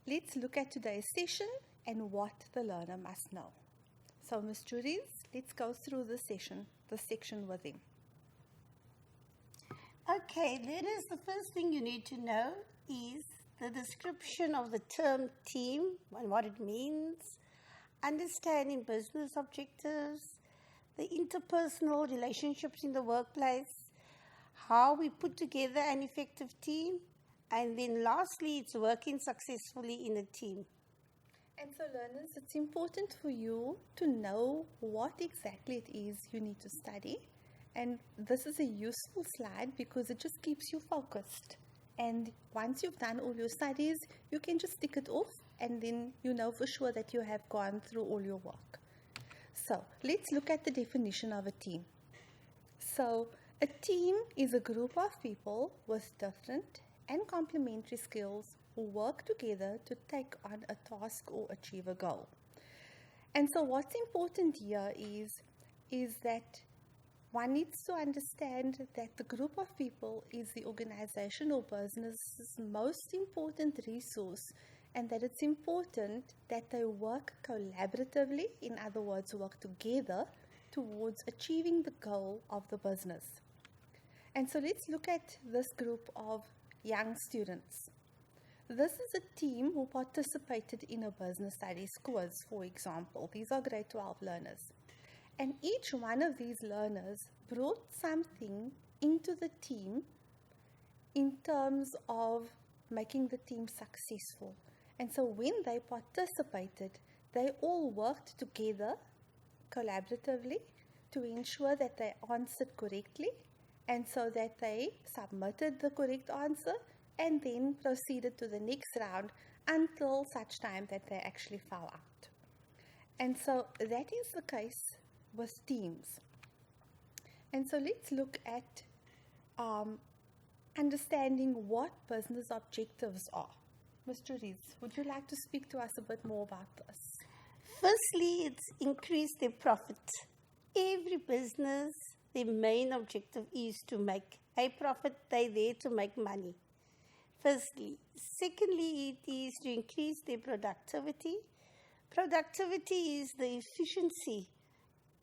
let's look at today's session and what the learner must know. So, Ms. Juries, let's go through the section with him. Okay, learners, the first thing you need to know is the description of the term team and what it means, understanding business objectives, the interpersonal relationships in the workplace, how we put together an effective team, and then lastly, it's working successfully in a team. And so, learners, it's important for you to know what exactly it is you need to study. And this is a useful slide because it just keeps you focused. And once you've done all your studies, you can just tick it off and then you know for sure that you have gone through all your work. So, let's look at the definition of a team. So, a team is a group of people with different and complementary skills who work together to take on a task or achieve a goal. And so what's important here is that one needs to understand that the group of people is the organization or business's most important resource, and that it's important that they work collaboratively, in other words, work together towards achieving the goal of the business. And so let's look at this group of young students. This is a team who participated in a business studies quiz, for example. These are grade 12 learners. And each one of these learners brought something into the team in terms of making the team successful. And so when they participated, they all worked together collaboratively to ensure that they answered correctly, and so that they submitted the correct answer and then proceeded to the next round until such time that they actually fell out. And so that is the case with teams. And so let's look at understanding what business objectives are. Mr. Rees, would you like to speak to us a bit more about this? Firstly, it's increase their profit. Every business, their main objective is to make a profit. They're there to make money. Firstly. Secondly, it is to increase their productivity. Productivity is the efficiency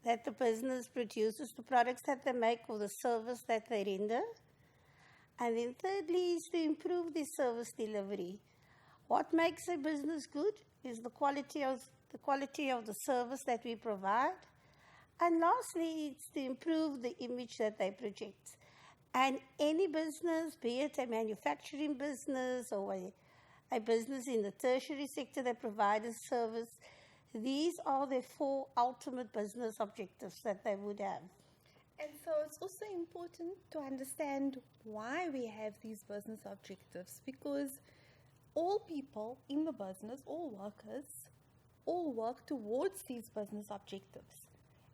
that the business produces, the products that they make or the service that they render. And then thirdly is to improve the service delivery. What makes a business good is the quality of the service that we provide. And lastly, it's to improve the image that they project. And any business, be it a manufacturing business or a business in the tertiary sector that provides a service, these are the 4 ultimate business objectives that they would have. And so it's also important to understand why we have these business objectives, because all people in the business, all workers, all work towards these business objectives.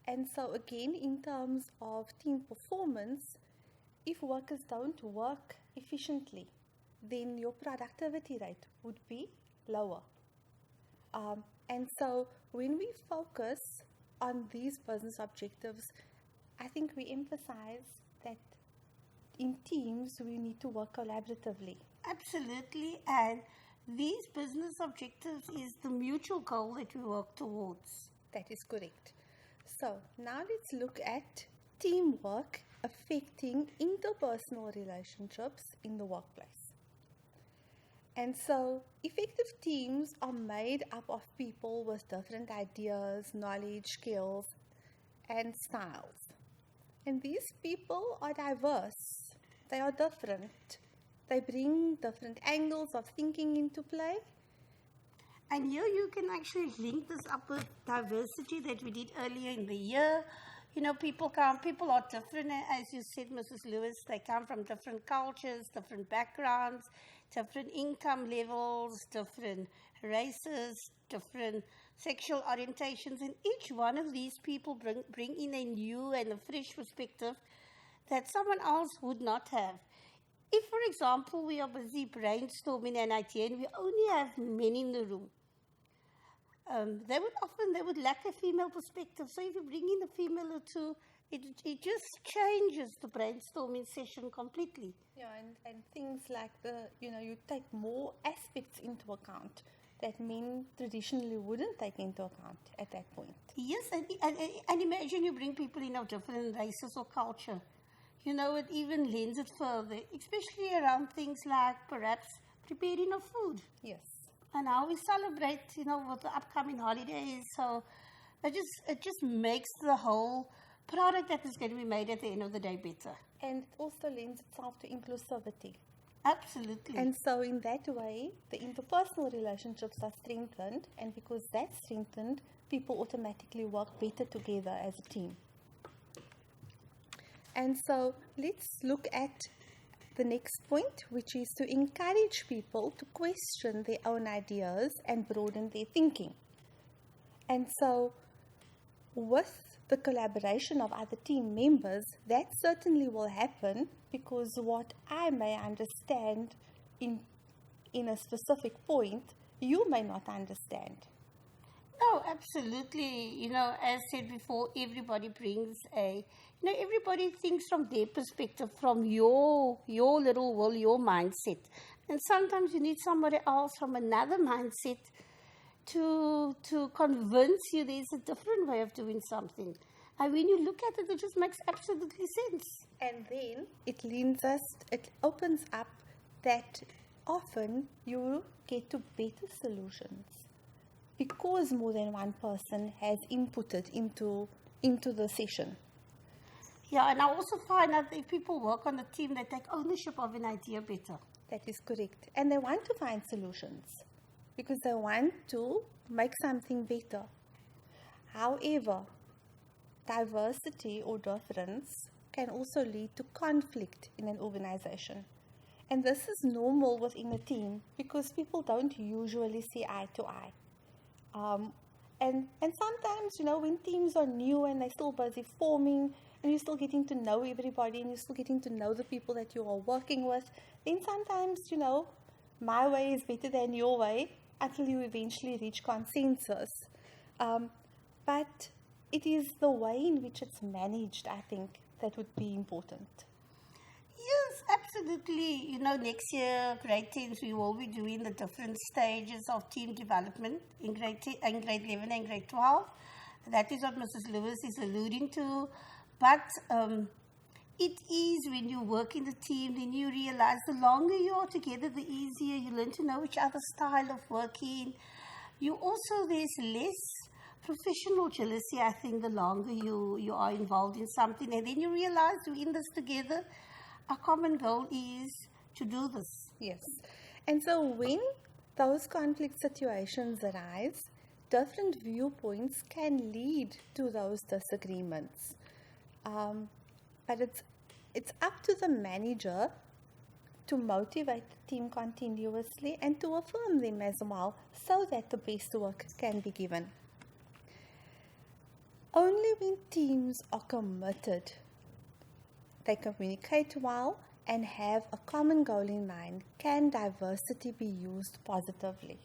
And so again, in terms of team performance, if workers don't work efficiently, then your productivity rate would be lower. And so when we focus on these business objectives, I think we emphasize that in teams we need to work collaboratively. Absolutely, and these business objectives is the mutual goal that we work towards. That is correct. So now let's look at teamwork affecting interpersonal relationships in the workplace. And so effective teams are made up of people with different ideas, knowledge, skills, and styles. And these people are diverse. They are different. They bring different angles of thinking into play. And here you can actually link this up with diversity that we did earlier in the year. You know, people are different, as you said, Mrs. Lewis. They come from different cultures, different backgrounds, different income levels, different races, different sexual orientations. And each one of these people bring in a new and a fresh perspective that someone else would not have. If, for example, we are busy brainstorming an idea and we only have men in the room, they would lack a female perspective. So if you bring in a female or two, It just changes the brainstorming session completely. Yeah, and things like you take more aspects into account that men traditionally wouldn't take into account at that point. Yes, and imagine you bring people in of different races or culture. It even lends it further, especially around things like perhaps preparing of food Yes. and how we celebrate, with the upcoming holidays. So it just makes the whole product that is going to be made at the end of the day better. And it also lends itself to inclusivity. Absolutely. And so in that way, the interpersonal relationships are strengthened, and because that's strengthened, people automatically work better together as a team. And so let's look at the next point, which is to encourage people to question their own ideas and broaden their thinking. And so with the collaboration of other team members, that certainly will happen, because what I may understand in a specific point, you may not understand. No, absolutely. As said before, everybody brings everybody thinks from their perspective, from your little world, your mindset. And sometimes you need somebody else from another mindset to convince you there's a different way of doing something. And when you look at it, it just makes absolutely sense. And then it opens up that often you get to better solutions, because more than one person has inputted into the session. Yeah, and I also find that if people work on a team, they take ownership of an idea better. That is correct. And they want to find solutions because they want to make something better. However, diversity or difference can also lead to conflict in an organization. And this is normal within a team because people don't usually see eye to eye. And sometimes, when teams are new and they're still busy forming and you're still getting to know everybody and you're still getting to know the people that you are working with, then sometimes, my way is better than your way until you eventually reach consensus. But it is the way in which it's managed, I think, that would be important. Yes, absolutely. Next year, grade 10s, we will be doing the different stages of team development in grade 11 and grade 12. That is what Mrs. Lewis is alluding to. But it is when you work in the team, then you realize the longer you are together, the easier you learn to know each other's style of working. There's less professional jealousy, I think, the longer you are involved in something. And then you realize we're in this together. Our common goal is to do this. Yes. And so when those conflict situations arise, different viewpoints can lead to those disagreements. But it's up to the manager to motivate the team continuously and to affirm them as well, so that the best work can be given. Only when teams are committed, they communicate well and have a common goal in mind, can diversity be used positively.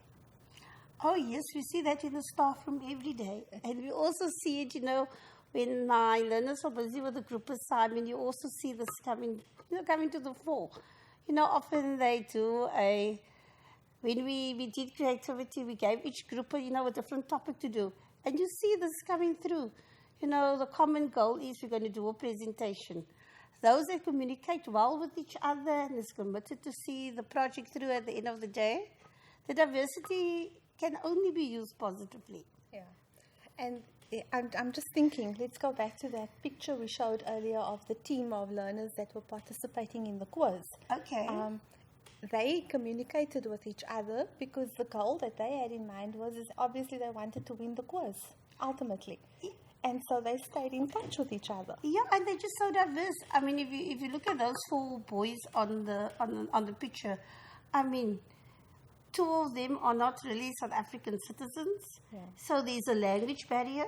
Oh yes, we see that in the staff room every day. And we also see it, when my learners are busy with the group assignment, you also see this coming to the fore. Often they do when we did creativity, we gave each group a different topic to do. And you see this coming through. The common goal is we're going to do a presentation. Those that communicate well with each other and is committed to see the project through at the end of the day, the diversity can only be used positively. Yeah. And I'm just thinking, let's go back to that picture we showed earlier of the team of learners that were participating in the quiz. Okay. They communicated with each other because the goal that they had in mind was obviously they wanted to win the quiz, ultimately. And so they stayed in touch with each other. Yeah, and they're just so diverse. I mean, if you look at those 4 boys on the picture, I mean, 2 of them are not really South African citizens. Yeah. So there's a language barrier,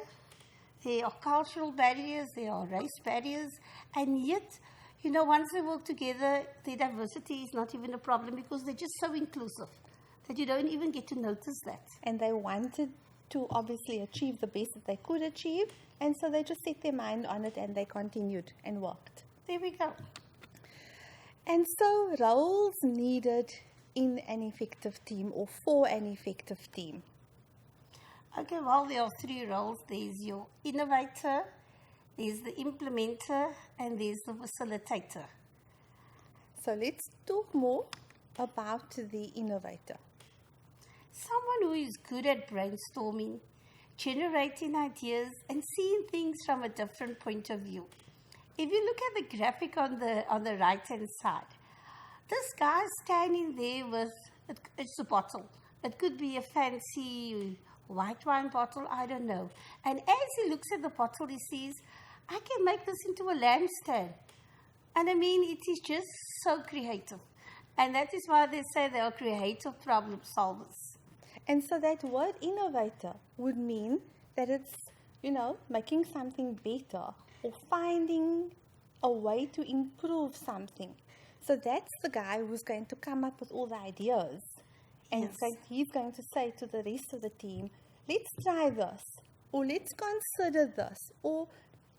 there are cultural barriers, there are race barriers, and yet, once they work together, their diversity is not even a problem because they're just so inclusive that you don't even get to notice that. And they wanted to obviously achieve the best that they could achieve, and so they just set their mind on it and they continued and worked. There we go. And so roles needed in an effective team or for an effective team. Okay, well, there are 3 roles. There's your innovator, there's the implementer, and there's the facilitator. So let's talk more about the innovator. Someone who is good at brainstorming, generating ideas, and seeing things from a different point of view. If you look at the graphic on the right-hand side, this guy standing there with, it's a bottle. It could be a fancy white wine bottle, I don't know. And as he looks at the bottle, he sees, I can make this into a lampstand. And I mean, it is just so creative. And that is why they say they are creative problem solvers. And so that word innovator would mean that it's, making something better or finding a way to improve something. So that's the guy who's going to come up with all the ideas. And Yes. he's going to say to the rest of the team, let's try this, or let's consider this, or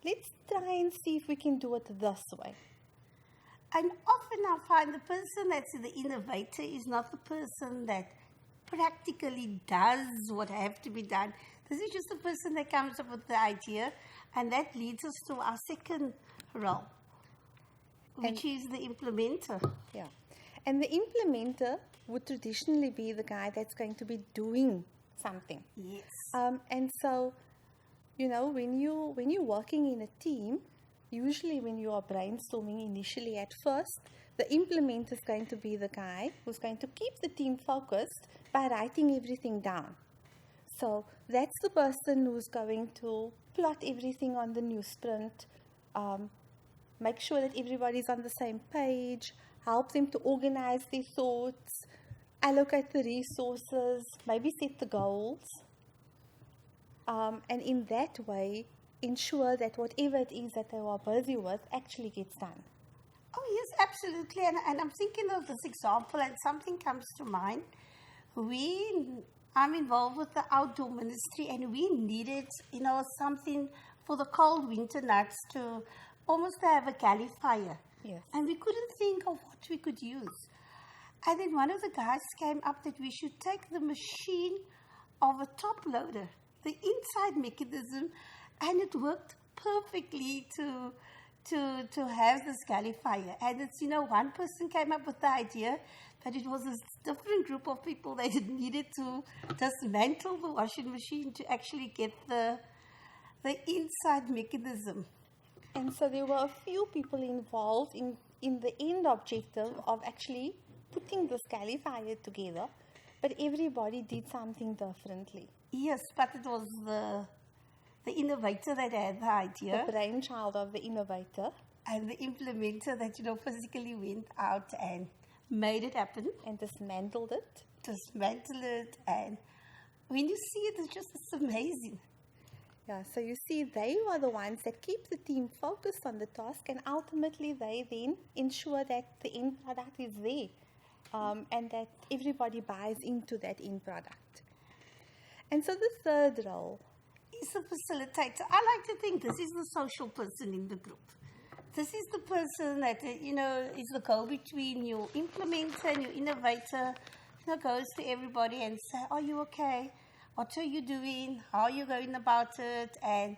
let's try and see if we can do it this way. And often I find the person that's the innovator is not the person that practically does what have to be done. This is just the person that comes up with the idea, and that leads us to our second role, which is the implementer. Yeah. And the implementer would traditionally be the guy that's going to be doing something. Yes. And so, when you're working in a team, usually when you are brainstorming initially at first, the implementer is going to be the guy who's going to keep the team focused by writing everything down. So that's the person who's going to plot everything on the newsprint, make sure that everybody's on the same page, help them to organize their thoughts, allocate the resources, maybe set the goals, and in that way ensure that whatever it is that they are busy with actually gets done. Oh, yes, absolutely. And I'm thinking of this example, and something comes to mind. I'm involved with the outdoor ministry, and we needed, something for the cold winter nights to almost have a galley fire. Yes. And we couldn't think of what we could use. And then one of the guys came up that we should take the machine of a top loader, the inside mechanism, and it worked perfectly to have this galley fire. And it's, one person came up with the idea, but it was a different group of people that needed to dismantle the washing machine to actually get the inside mechanism. And so there were a few people involved in the end objective of actually putting this galley fire together, but everybody did something differently. Yes, but it was the innovator that had the idea. The brainchild of the innovator. And the implementer that, physically went out and made it happen. And dismantled it. And when you see it, it's amazing. Yeah, so you see, they are the ones that keep the team focused on the task, and ultimately they then ensure that the end product is there, and that everybody buys into that end product. And so the third role is a facilitator. I like to think this is the social person in the group. This is the person that, is the go-between your implementer and your innovator, goes to everybody and say, are you okay? What are you doing? How are you going about it? And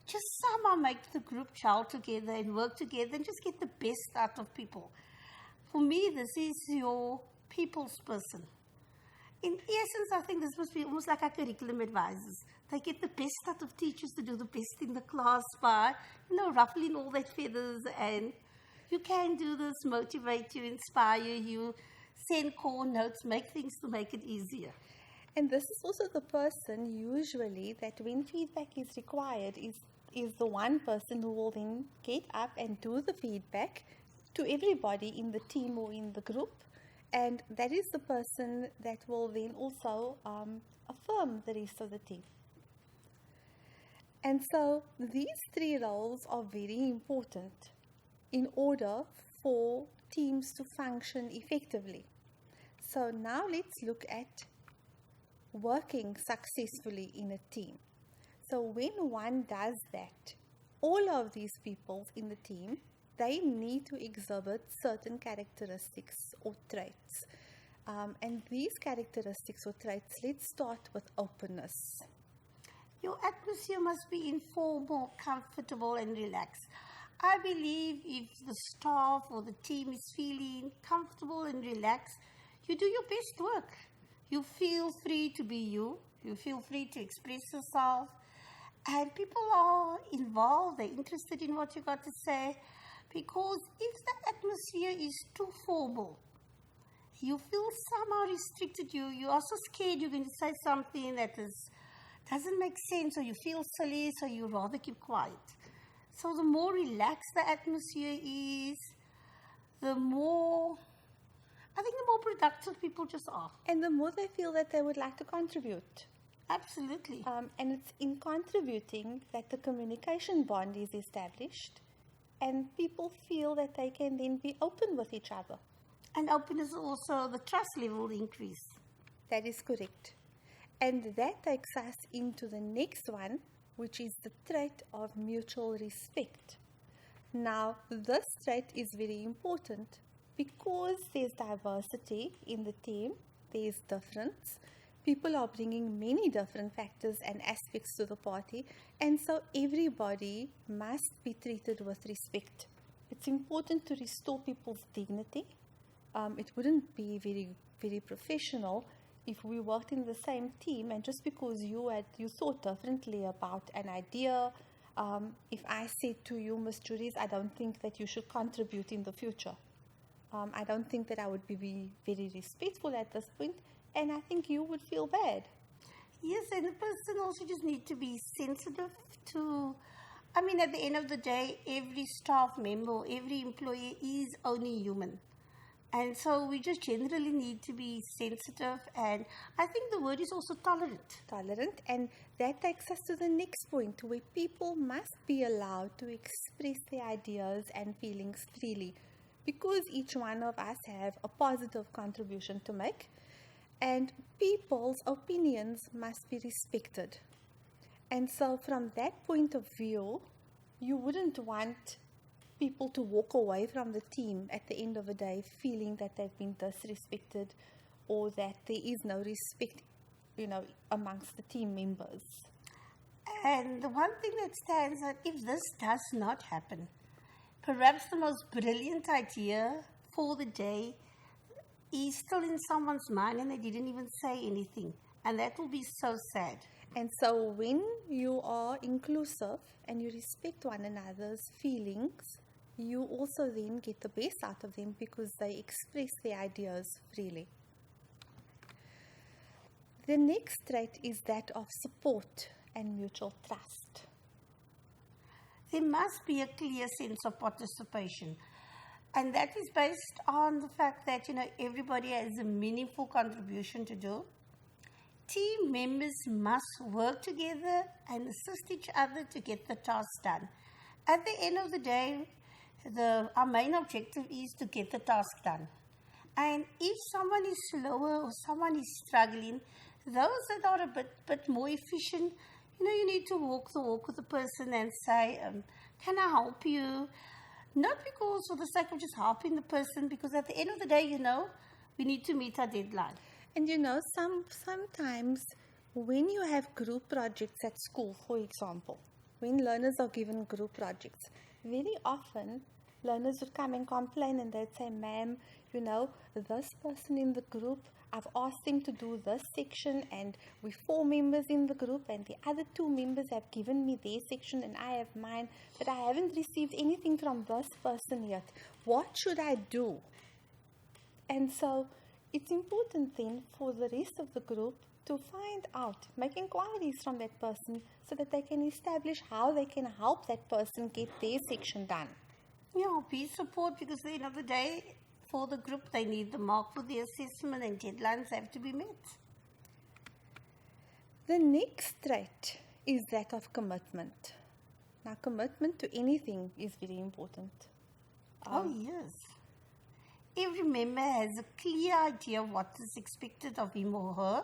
just somehow make the group gel together and work together and just get the best out of people. For me, this is your people's person. In essence, I think this must be almost like our curriculum advisors. They get the best out of teachers to do the best in the class by, ruffling all their feathers, and you can do this, motivate you, inspire you, send core notes, make things to make it easier. And this is also the person usually that when feedback is required is the one person who will then get up and do the feedback to everybody in the team or in the group. And that is the person that will then also affirm the rest of the team. And so these three roles are very important in order for teams to function effectively. So now let's look at working successfully in a team. So when one does that, all of these people in the team, they need to exhibit certain characteristics or traits. And these characteristics or traits, let's start with openness. Your atmosphere must be informal, comfortable, and relaxed. I believe if the staff or the team is feeling comfortable and relaxed, you do your best work. You feel free to be you. You feel free to express yourself. And people are involved. They're interested in what you got to say. Because if the atmosphere is too formal, you feel somehow restricted. You are so scared you're going to say something that doesn't make sense, or you feel silly, so you rather keep quiet. So the more relaxed the atmosphere is, the more productive people just are. And the more they feel that they would like to contribute. Absolutely. And it's in contributing that the communication bond is established, and people feel that they can then be open with each other. And openness also, the trust level increase. That is correct. And that takes us into the next one, which is the trait of mutual respect. Now, this trait is very important because there's diversity in the team, there's difference. People are bringing many different factors and aspects to the party, and so everybody must be treated with respect. It's important to restore people's dignity. It wouldn't be very, very professional if we worked in the same team and just because you thought differently about an idea, if I said to you, Ms. Juries, I don't think that you should contribute in the future. I don't think that I would be very respectful at this point, and I think you would feel bad. Yes, and the person also just need to be sensitive to, at the end of the day, every staff member, every employee is only human. And so we just generally need to be sensitive, and I think the word is also tolerant. Tolerant, and that takes us to the next point, where people must be allowed to express their ideas and feelings freely, because each one of us have a positive contribution to make, and people's opinions must be respected. And so from that point of view, you wouldn't want people to walk away from the team at the end of the day feeling that they've been disrespected or that there is no respect, amongst the team members. And the one thing that stands out, if this does not happen, perhaps the most brilliant idea for the day is still in someone's mind and they didn't even say anything. And that will be so sad. And so when you are inclusive and you respect one another's feelings, you also then get the best out of them because they express their ideas freely. The next trait is that of support and mutual trust. There must be a clear sense of participation. And that is based on the fact that, everybody has a meaningful contribution to do. Team members must work together and assist each other to get the task done. At the end of the day, our main objective is to get the task done. And if someone is slower or someone is struggling, those that are a bit more efficient, you need to walk the walk with the person and say, can I help you? Not because for the sake of just helping the person, because at the end of the day, we need to meet our deadline. And sometimes when you have group projects at school, for example, when learners are given group projects, very often learners would come and complain and they'd say, ma'am, this person in the group, I've asked him to do this section and we're 4 members in the group and the other 2 members have given me their section and I have mine, but I haven't received anything from this person yet. What should I do? And so it's important then for the rest of the group to find out, make inquiries from that person so that they can establish how they can help that person get their section done. Yeah, be support, because at the end of the day, for the group, they need the mark for the assessment and deadlines have to be met. The next trait is that of commitment. Now, commitment to anything is very important. Yes. Every member has a clear idea of what is expected of him or her,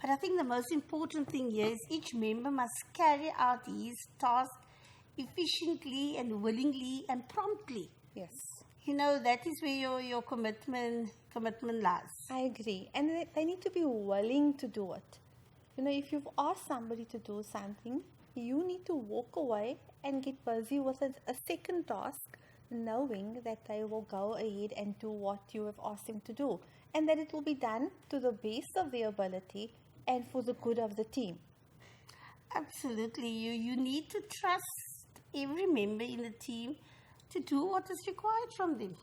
But I think the most important thing here is each member must carry out his task efficiently and willingly and promptly. Yes. That is where your commitment lies. I agree. And they need to be willing to do it. If you've asked somebody to do something, you need to walk away and get busy with a second task, knowing that they will go ahead and do what you have asked them to do, and that it will be done to the best of their ability and for the good of the team. Absolutely. You need to trust every member in the team to do what is required from them.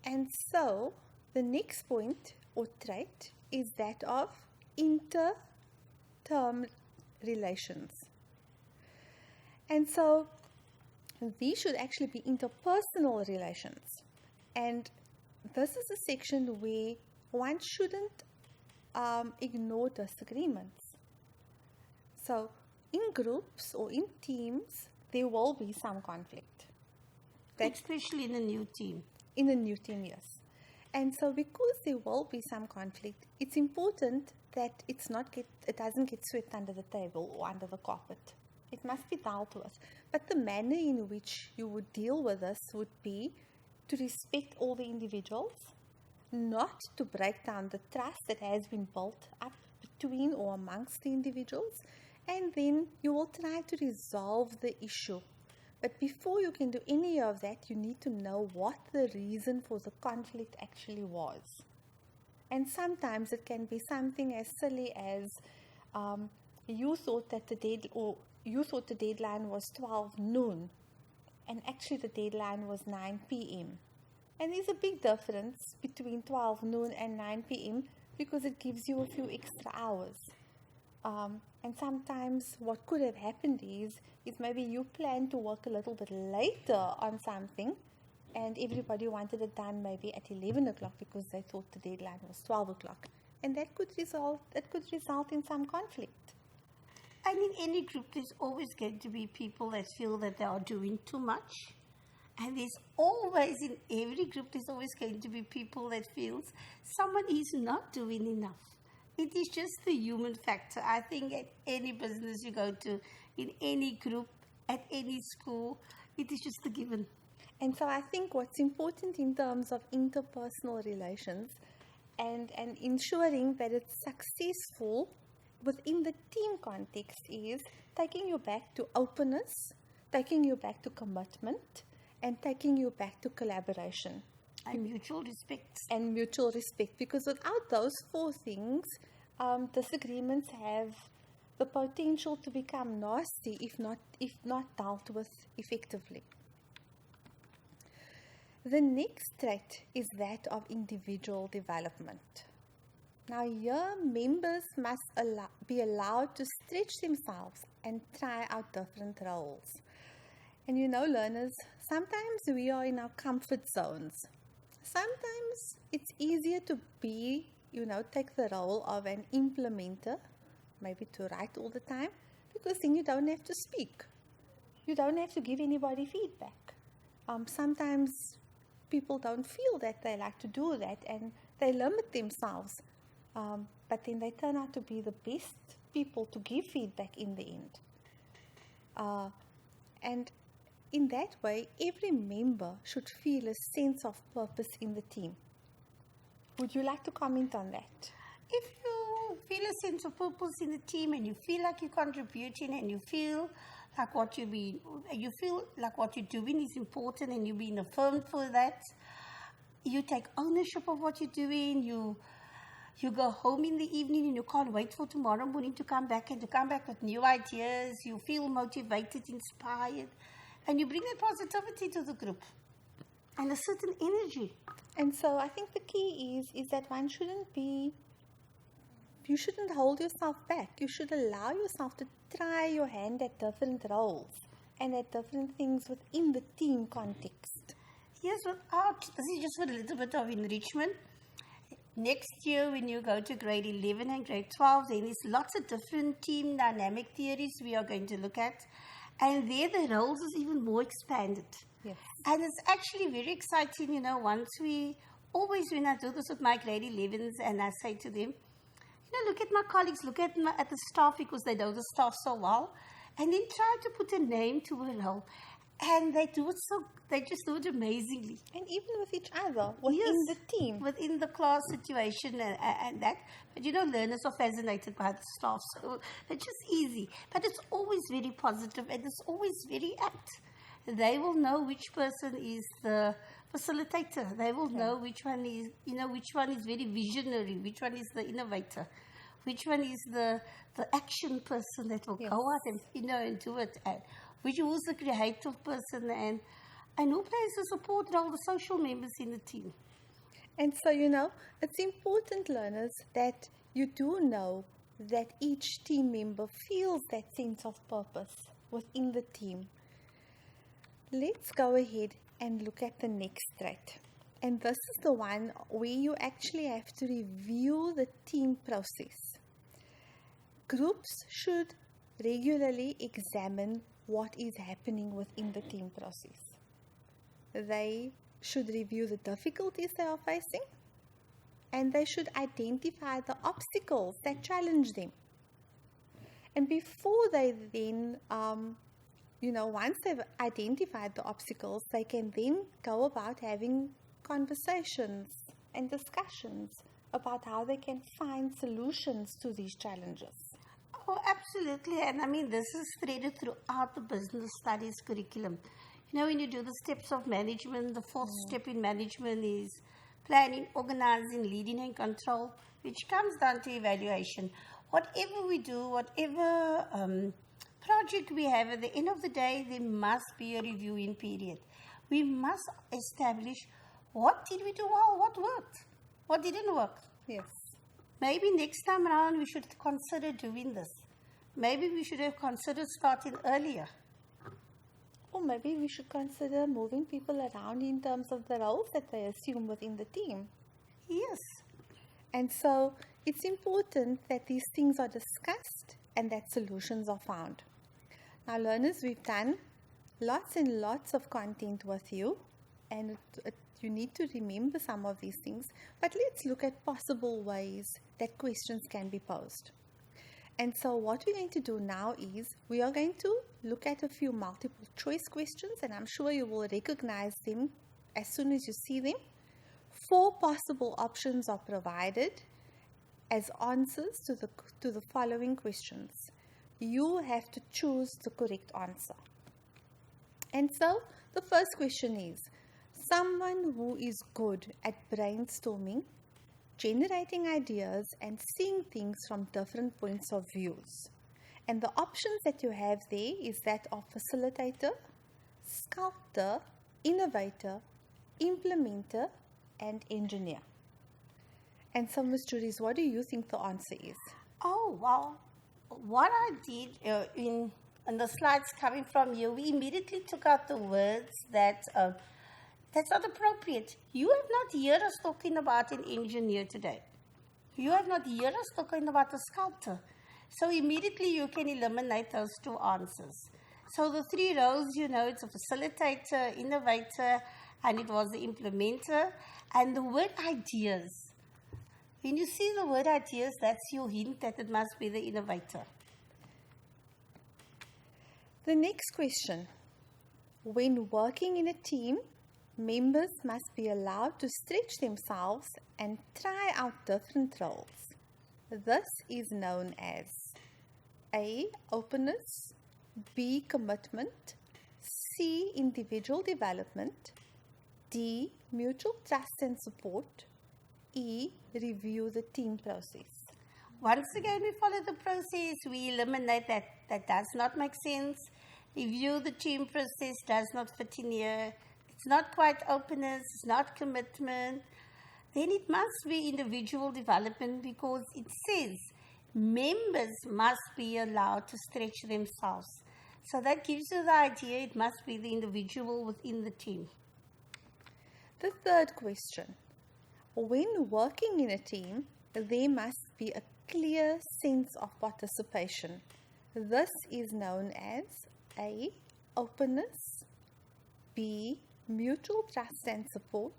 And so, the next point or trait is that of inter-term relations. And so, these should actually be interpersonal relations. And this is a section where one shouldn't ignore disagreements. So, in groups or in teams, there will be some conflict. Especially in a new team. In a new team, yes. And so because there will be some conflict, it's important that it doesn't get swept under the table or under the carpet. It must be dealt with. But the manner in which you would deal with this would be to respect all the individuals, not to break down the trust that has been built up between or amongst the individuals, and then you will try to resolve the issue. But before you can do any of that, you need to know what the reason for the conflict actually was. And sometimes it can be something as silly as you thought the deadline was 12 noon, and actually the deadline was 9 p.m. And there's a big difference between 12 noon and 9 p.m. because it gives you a few extra hours. And sometimes what could have happened is maybe you planned to work a little bit later on something, and everybody wanted it done maybe at 11 o'clock because they thought the deadline was 12 o'clock. And that could result in some conflict. And in any group, there's always going to be people that feel that they are doing too much. And there's always, in every group, there's always going to be people that feels someone is not doing enough. It is just the human factor. I think at any business you go to, in any group, at any school, it is just a given. And so I think what's important in terms of interpersonal relations and ensuring that it's successful within the team context is taking you back to openness, taking you back to commitment, and taking you back to collaboration. And mutual respect. And mutual respect. Because without those four things, disagreements have the potential to become nasty if not dealt with effectively. The next trait is that of individual development. Now here, members must be allowed to stretch themselves and try out different roles. And learners, sometimes we are in our comfort zones. Sometimes it's easier to be, take the role of an implementer, maybe to write all the time, because then you don't have to speak. You don't have to give anybody feedback. Sometimes people don't feel that they like to do that and they limit themselves. But then they turn out to be the best people to give feedback in the end. And in that way, every member should feel a sense of purpose in the team. Would you like to comment on that? If you feel a sense of purpose in the team and you feel like you're contributing and you feel like what you're doing is important and you're being affirmed for that, you take ownership of what you're doing, you go home in the evening and you can't wait for tomorrow morning to come back with new ideas. You feel motivated, inspired, and you bring that positivity to the group and a certain energy. And so I think the key is that you shouldn't hold yourself back. You should allow yourself to try your hand at different roles and at different things within the team context. Yes, this is just for a little bit of enrichment. Next year, when you go to grade 11 and grade 12, then there's lots of different team dynamic theories we are going to look at. And there the roles is even more expanded. Yes. And it's actually very exciting, once we always when I do this with my grade 11s and I say to them, look at my colleagues, look at the staff because they know the staff so well, and then try to put a name to a role. And they just do it amazingly. And even with each other, within the team. Within the class situation and that. But learners are fascinated by the staff, so it's just easy. But it's always very positive and it's always very apt. They will know which person is the facilitator. They will know which one is, which one is very visionary, which one is the innovator, which one is the action person that will go out and, and do it. And which was the creative person and who plays the support role, the social members in the team. And so, it's important, learners, that you do know that each team member feels that sense of purpose within the team. Let's go ahead and look at the next threat. And this is the one where you actually have to review the team process. Groups should regularly examine what is happening within the team process. They should review the difficulties they are facing, and they should identify the obstacles that challenge them. And before they then, once they've identified the obstacles, they can then go about having conversations and discussions about how they can find solutions to these challenges. Oh, absolutely. And this is threaded throughout the business studies curriculum. When you do the steps of management, the fourth step in management is planning, organizing, leading and control, which comes down to evaluation. Whatever we do, whatever project we have, at the end of the day, there must be a reviewing period. We must establish what did we do well, what worked, what didn't work. Yes. Maybe next time around we should consider doing this. Maybe we should have considered starting earlier. Or maybe we should consider moving people around in terms of the roles that they assume within the team. Yes. And so it's important that these things are discussed and that solutions are found. Now, learners, we've done lots and lots of content with you, and you need to remember some of these things, but let's look at possible ways that questions can be posed. And so what we're going to do now is we are going to look at a few multiple choice questions, and I'm sure you will recognize them as soon as you see them. 4 possible options are provided as answers to the following questions. You have to choose the correct answer. And so the first question is, someone who is good at brainstorming, generating ideas and seeing things from different points of views. And the options that you have there is that of facilitator, sculptor, innovator, implementer and engineer. And so, Ms. Juris, what do you think the answer is? Oh, well, what I did in the slides coming from you, we immediately took out the words that's not appropriate. You have not heard us talking about an engineer today. You have not heard us talking about a sculptor. So immediately you can eliminate those 2 answers. So the 3 roles, it's a facilitator, innovator, and it was the implementer. And the word ideas. When you see the word ideas, that's your hint that it must be the innovator. The next question. When working in a team, members must be allowed to stretch themselves and try out different roles. This is known as A. Openness, B. Commitment, C. Individual development, D. Mutual trust and support, E. Review the team process. Once again, we follow the process. We eliminate that does not make sense. Review the team process does not fit in here. It's not quite openness, it's not commitment. Then it must be individual development because it says members must be allowed to stretch themselves. So that gives you the idea it must be the individual within the team. The third question. When working in a team, there must be a clear sense of participation. This is known as A. Openness, B. Mutual trust and support,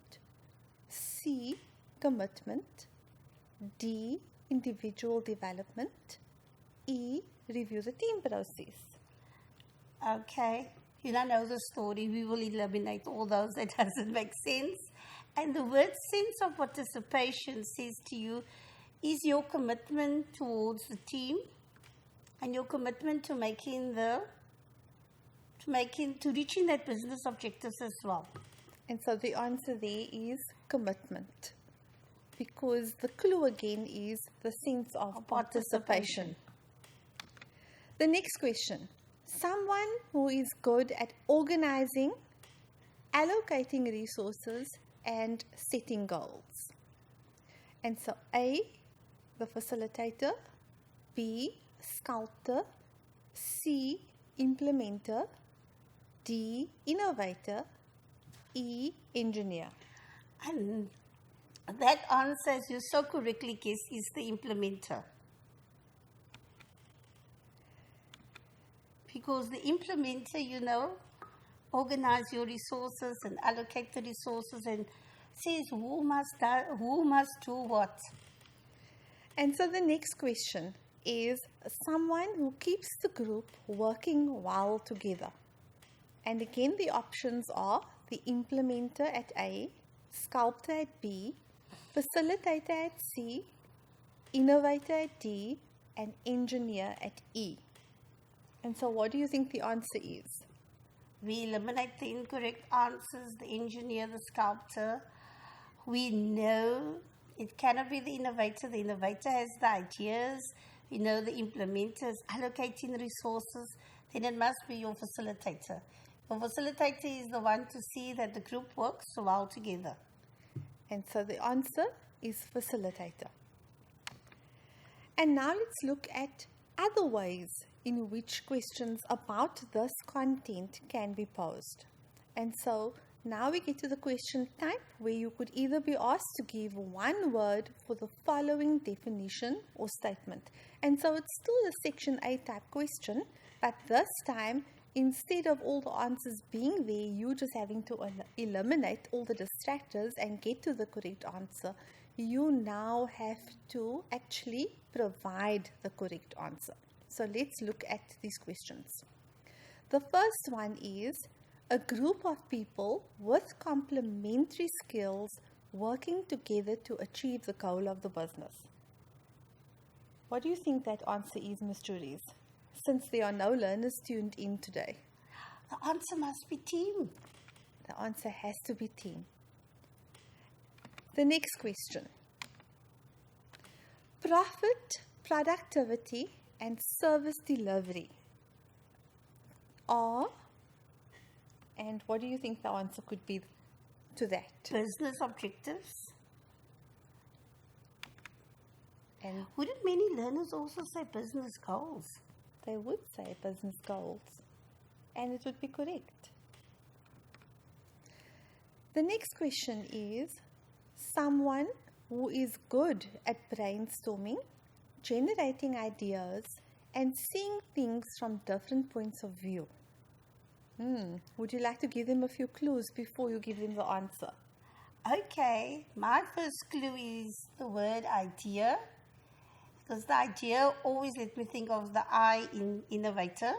C, commitment, D, individual development, E, review the team process. Okay, you don't know the story. We will eliminate all those that doesn't make sense. And the word sense of participation says to you is your commitment towards the team and your commitment to reaching that business objectives as well. And so the answer there is commitment, because the clue again is the sense of participation. The next question. Someone who is good at organizing, allocating resources, and setting goals. And so A, the facilitator, B, sculptor, C, implementer, D, innovator, E, engineer. And that answer, as you so correctly guessed, is the implementer. Because the implementer, organize your resources and allocate the resources and says who must do what. And so the next question is someone who keeps the group working well together. And again, the options are the implementer at A, sculptor at B, facilitator at C, innovator at D, and engineer at E. And so what do you think the answer is? We eliminate the incorrect answers, the engineer, the sculptor. We know it cannot be the innovator. The innovator has the ideas. We know the implementer is allocating resources. Then it must be your facilitator. Your facilitator is the one to see that the group works well together. And so the answer is facilitator. And now let's look at other ways in which questions about this content can be posed. And so now we get to the question type, where you could either be asked to give one word for the following definition or statement. And so it's still a section A type question, but this time, instead of all the answers being there, you just having to eliminate all the distractors and get to the correct answer, you now have to actually provide the correct answer. So let's look at these questions. The first one is a group of people with complementary skills working together to achieve the goal of the business. What do you think that answer is, Ms. Juries? Since there are no learners tuned in today. The answer must be team. The answer has to be team. The next question. Profit, productivity, and service delivery are, and what do you think the answer could be to that? Business objectives. And wouldn't many learners also say business goals? They would say business goals, and it would be correct. The next question is someone who is good at brainstorming, generating ideas, and seeing things from different points of view. Would you like to give them a few clues before you give them the answer? Okay, my first clue is the word idea, because the idea always let me think of the I in innovator,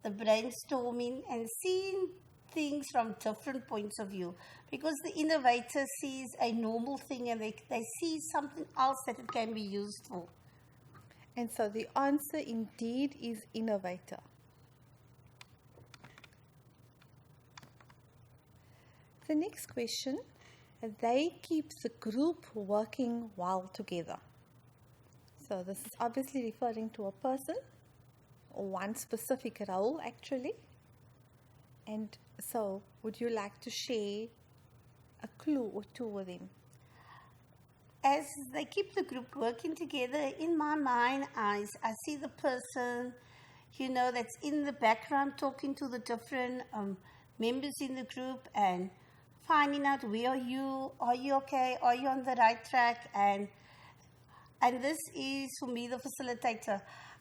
the brainstorming and seeing things from different points of view, because the innovator sees a normal thing and they see something else that it can be used for. And so the answer indeed is innovator. The next question, they keep the group working well together. So this is obviously referring to a person or one specific role actually. And so would you like to share a clue or two with him? As they keep the group working together, in my mind, I see the person, that's in the background talking to the different members in the group and finding out where are you okay, are you on the right track, and this is for me the facilitator.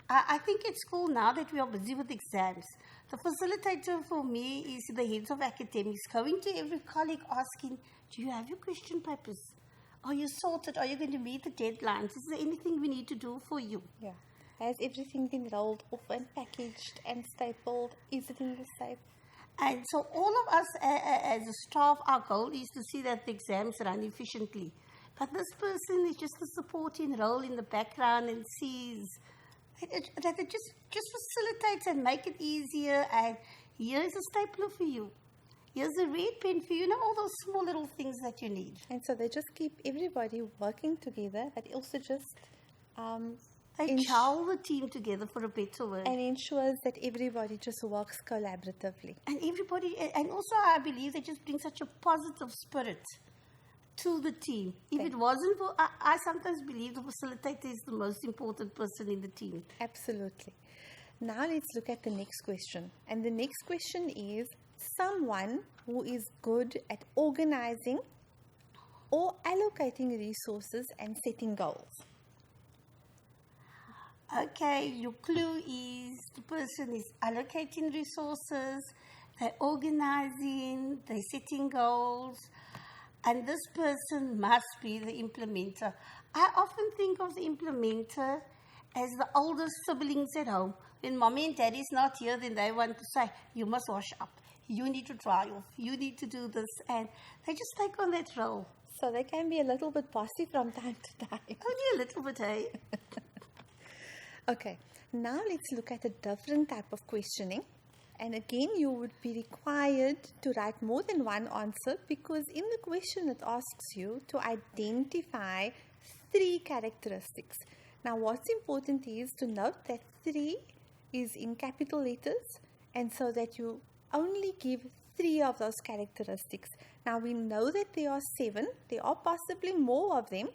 I think at school now that we are busy with exams, the facilitator for me is the heads of academics going to every colleague asking, do you have your question papers? Are you sorted? Are you going to meet the deadlines? Is there anything we need to do for you? Yeah. Has everything been rolled off and packaged and stapled? Is it in the safe? And so all of us as a staff, our goal is to see that the exams run efficiently. But this person is just a supporting role in the background and sees that it just facilitates and make it easier. And here's a stapler for you. Here's a red pen for you. All those small little things that you need. And so they just keep everybody working together, but also just They gel the team together, for a better word. and ensures that everybody just works collaboratively. And also I believe they just bring such a positive spirit to the team. If it wasn't for, I sometimes believe the facilitator is the most important person in the team. Absolutely. Now let's look at the next question. And the next question is someone who is good at organizing or allocating resources and setting goals. Okay, your clue is the person is allocating resources, they're organizing, they're setting goals, and this person must be the implementer. I often think of the implementer as the older siblings at home. When mommy and daddy's not here, then they want to say, you must wash up, you need to dry off, you need to do this, and they just take on that role. So they can be a little bit bossy from time to time. Only a little bit, eh? Okay, now let's look at a different type of questioning. And again, you would be required to write more than one answer because in the question it asks you to identify 3 characteristics. Now, what's important is to note that 3 is in capital letters, and so that you only give 3 of those characteristics. Now, we know that there are 7. There are possibly more of them,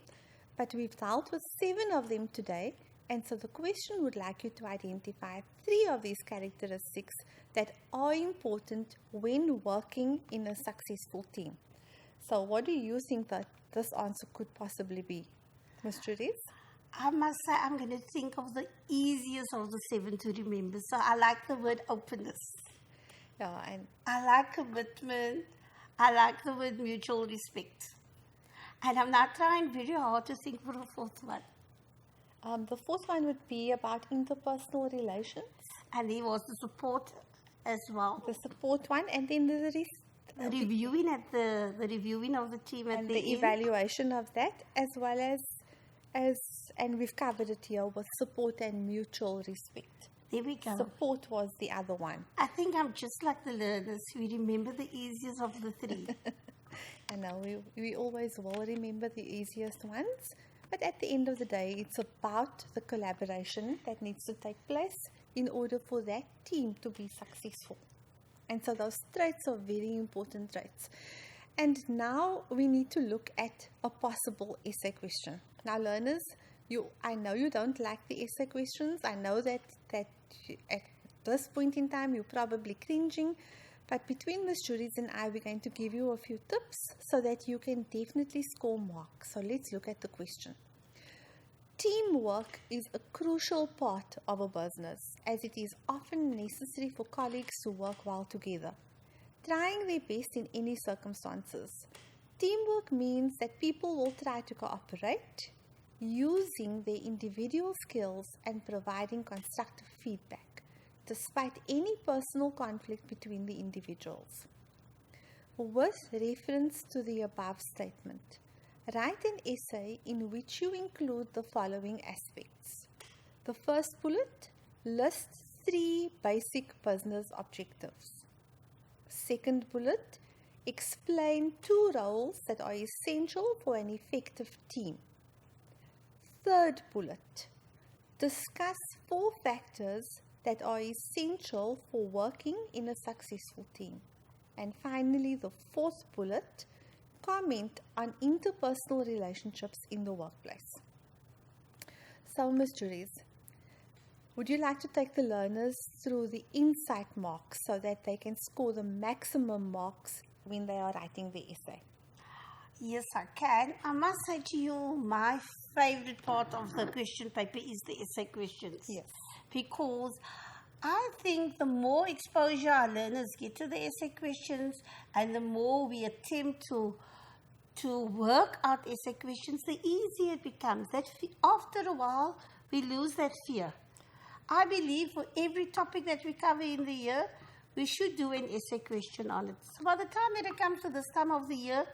but we've dealt with 7 of them today. And so the question would like you to identify 3 of these characteristics that are important when working in a successful team. So what do you think that this answer could possibly be, Ms. Therese? I must say I'm going to think of the easiest of the 7 to remember. So I like the word openness. Yeah, and I like commitment. I like the word mutual respect. And I'm now trying very hard to think for a 4th one. The 4th one would be about interpersonal relations. And he was the support as well. The support one, and then the rest. The reviewing the reviewing of the team at And the the end. evaluation of that, as well as, and we've covered it here with support and mutual respect. There we go. Support was the other one. I think I'm just like the learners. We remember the easiest of the 3. I know, we always will remember the easiest ones. But at the end of the day, it's about the collaboration that needs to take place in order for that team to be successful. And so those traits are very important traits. And now we need to look at a possible essay question. Now, learners, I know you don't like the essay questions. I know that at this point in time, you're probably cringing. But between Ms. Therese and I, we're going to give you a few tips so that you can definitely score marks. So let's look at the question. Teamwork is a crucial part of a business, as it is often necessary for colleagues to work well together, trying their best in any circumstances. Teamwork means that people will try to cooperate, using their individual skills and providing constructive feedback, despite any personal conflict between the individuals. With reference to the above statement, write an essay in which you include the following aspects. The first bullet lists 3 basic business objectives. Second bullet, explain 2 roles that are essential for an effective team. Third bullet, discuss 4 factors that are essential for working in a successful team. And finally, the 4th bullet, comment on interpersonal relationships in the workplace. So, Ms. Therese, would you like to take the learners through the insight marks so that they can score the maximum marks when they are writing the essay? Yes, I can. I must say to you, my favorite part of the question paper is the essay questions. Yes. Because I think the more exposure our learners get to the essay questions and the more we attempt to to work out essay questions, the easier it becomes. After a while, we lose that fear. I believe for every topic that we cover in the year, we should do an essay question on it. So by the time that it comes to this time of the year,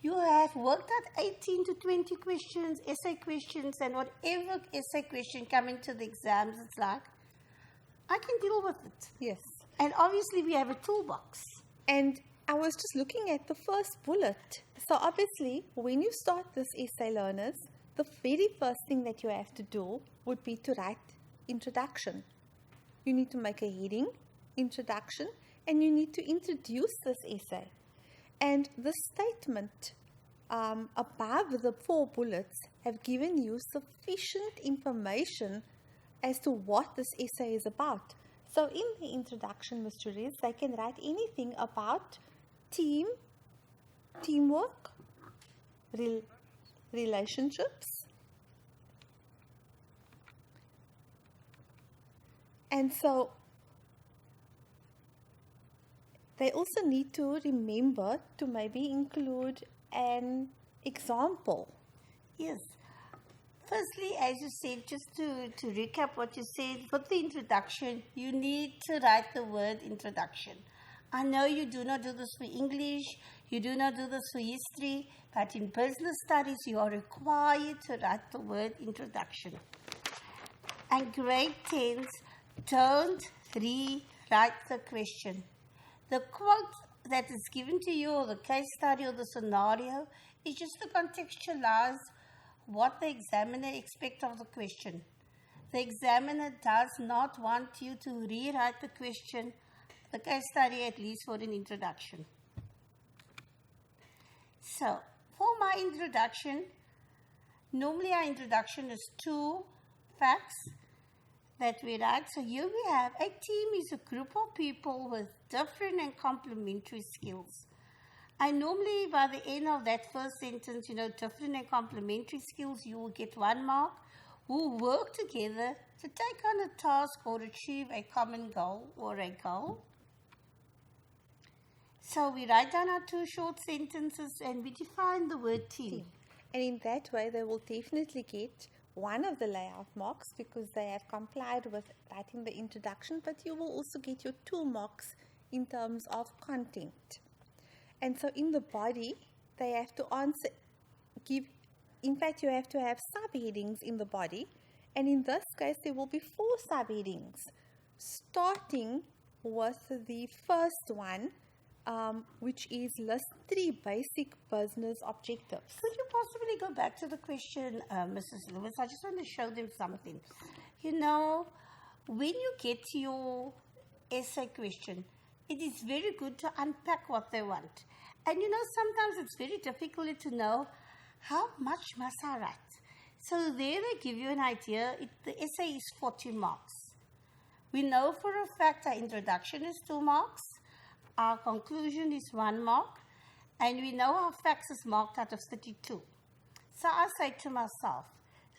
you have worked out 18 to 20 questions, essay questions, and whatever essay question coming to the exams, it's like, I can deal with it. Yes. And obviously we have a toolbox. And I was just looking at the first bullet. So obviously, when you start this essay, learners, the very first thing that you have to do would be to write introduction. You need to make a heading, introduction, and you need to introduce this essay. And the statement above the 4 bullets have given you sufficient information as to what this essay is about. So in the introduction, Ms. Juris, they can write anything about teamwork, relationships. And so they also need to remember to maybe include an example. Yes. Firstly, as you said, just to recap what you said, for the introduction, you need to write the word introduction. I know you do not do this for English, you do not do this for history, but in business studies, you are required to write the word introduction. And grade 10s, don't rewrite the question. The quote that is given to you, or the case study, or the scenario, is just to contextualize what the examiner expects of the question. The examiner does not want you to rewrite the question, the case study, at least for an introduction. So, for my introduction, normally our introduction is 2 facts that we write. So here we have a team is a group of people with different and complementary skills. And normally by the end of that first sentence, different and complementary skills, you will get 1 mark, who work together to take on a task or achieve a common goal or a goal. So we write down our 2 short sentences and we define the word team. And in that way, they will definitely get 1 of the layout marks because they have complied with writing the introduction, but you will also get your 2 marks in terms of content. And so in the body, they have to in fact, you have to have subheadings in the body. And in this case, there will be 4 subheadings, starting with the first one, which is list 3 basic business objectives. Could you possibly go back to the question, Mrs. Lewis? I just want to show them something. When you get to your essay question, it is very good to unpack what they want. And sometimes it's very difficult to know how much must I write. So there they give you an idea. The essay is 40 marks. We know for a fact our introduction is 2 marks. Our conclusion is 1 mark, and we know our facts is marked out of 32. So I say to myself,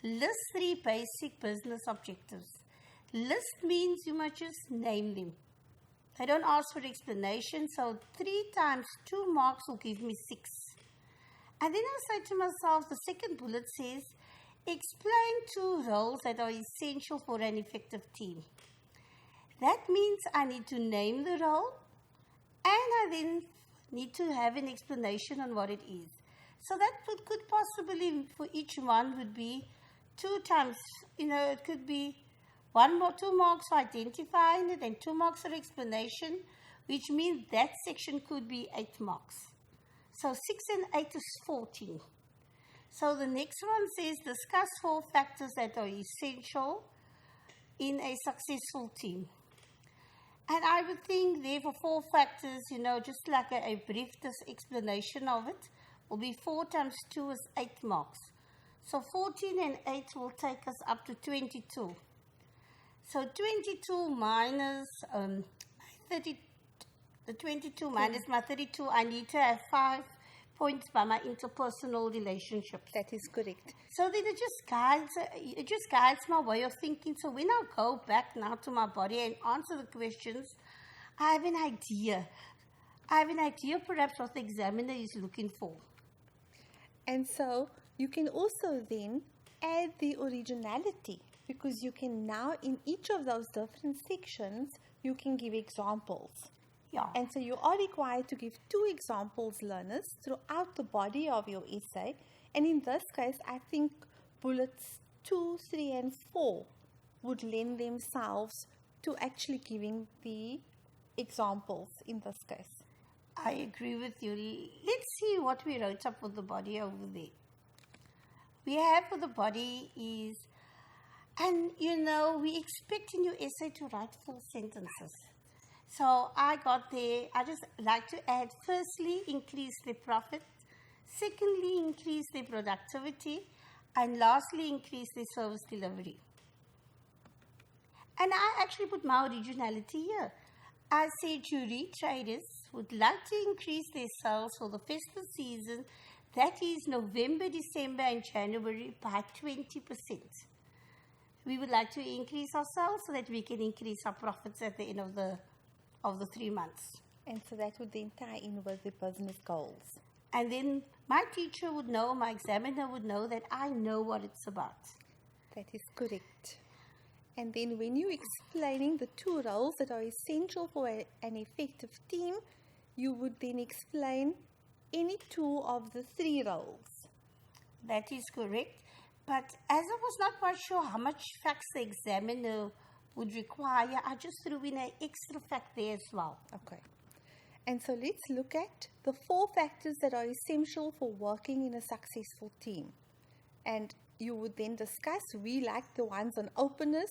list 3 basic business objectives. List means you must just name them. They don't ask for explanation, so 3 times 2 marks will give me 6. And then I say to myself, the second bullet says, explain 2 roles that are essential for an effective team. That means I need to name the role, and I then need to have an explanation on what it is. So that could possibly, for each one, would be 2 times, it could be 2 marks for identifying it and 2 marks for explanation, which means that section could be 8 marks. So 6 and 8 is 14. So the next one says, discuss 4 factors that are essential in a successful team. And I would think there for 4 factors, just like a brief explanation of it, will be 4 times 2 is 8 marks. So 14 and 8 will take us up to 22. So 22 minus 30, the 22 minus my 32, I need to have 5 points by my interpersonal relationships. That is correct. So then it just guides my way of thinking. So when I go back now to my body and answer the questions, I have an idea. Perhaps what the examiner is looking for. And so you can also then add the originality, because you can now, in each of those different sections, you can give examples. Yeah. And so you are required to give 2 examples, learners, throughout the body of your essay. And in this case, I think bullets 2, 3, and 4 would lend themselves to actually giving the examples in this case. I agree with you. Let's see what we wrote up for the body over there. We have for the body is, and we expect in your essay to write full sentences. So I got there, I just like to add, firstly, increase their profit. Secondly, increase their productivity. And lastly, increase their service delivery. And I actually put my originality here. I said jewelry traders would like to increase their sales for the festive season, that is November, December and January, by 20%. We would like to increase our sales so that we can increase our profits at the end of the 3 months. And so that would then tie in with the business goals. And then my teacher would know, my examiner would know that I know what it's about. That is correct. And then when you're explaining the 2 roles that are essential for an effective team, you would then explain any 2 of the 3 roles. That is correct. But as I was not quite sure how much facts the examiner would require, I just threw in an extra fact there as well. Okay. And so let's look at the 4 factors that are essential for working in a successful team. And you would then discuss, we like the ones on openness,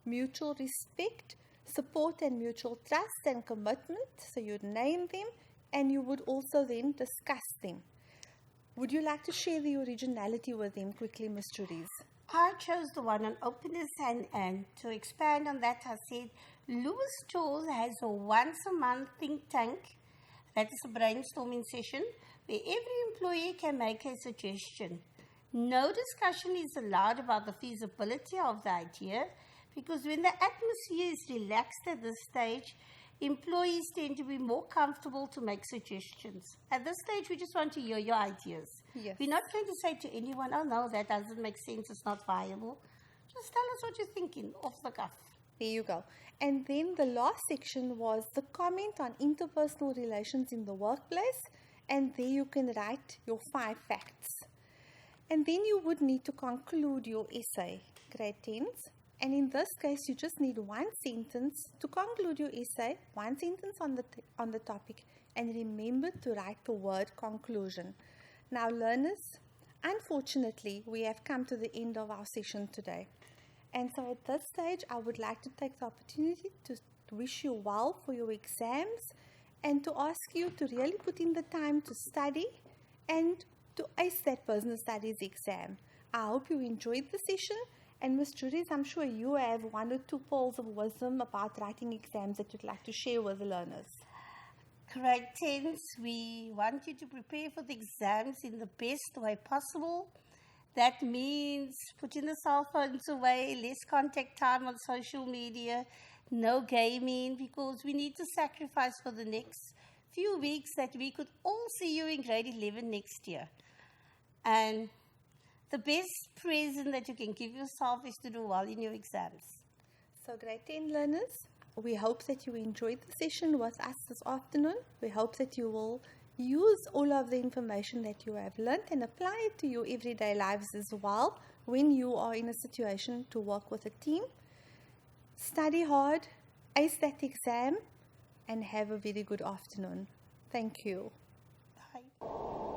mutual respect, support and mutual trust and commitment. So you'd name them and you would also then discuss them. Would you like to share the originality with them quickly, Ms. Juries? I chose the one on openness, and to expand on that, I said Lewis Stores has a once-a-month think tank, that is a brainstorming session, where every employee can make a suggestion. No discussion is allowed about the feasibility of the idea, because when the atmosphere is relaxed at this stage, employees tend to be more comfortable to make suggestions. At this stage, we just want to hear your ideas. Yes. We're not going to say to anyone, oh no, that doesn't make sense, it's not viable. Just tell us what you're thinking, off the cuff. There you go. And then the last section was the comment on interpersonal relations in the workplace. And there you can write your 5 facts. And then you would need to conclude your essay, grade 10s. And in this case, you just need 1 sentence to conclude your essay, 1 sentence on the topic, and remember to write the word conclusion. Now, learners, unfortunately, we have come to the end of our session today. And so at this stage, I would like to take the opportunity to wish you well for your exams and to ask you to really put in the time to study and to ace that business studies exam. I hope you enjoyed the session. And Ms. Juries, I'm sure you have 1 or 2 pearls of wisdom about writing exams that you'd like to share with the learners. Grade 10s, we want you to prepare for the exams in the best way possible. That means putting the cell phones away, less contact time on social media, no gaming, because we need to sacrifice for the next few weeks that we could all see you in grade 11 next year. And the best present that you can give yourself is to do well in your exams. So grade 10 learners, we hope that you enjoyed the session with us this afternoon. We hope that you will use all of the information that you have learned and apply it to your everyday lives as well when you are in a situation to work with a team. Study hard, ace that exam, and have a very good afternoon. Thank you. Bye.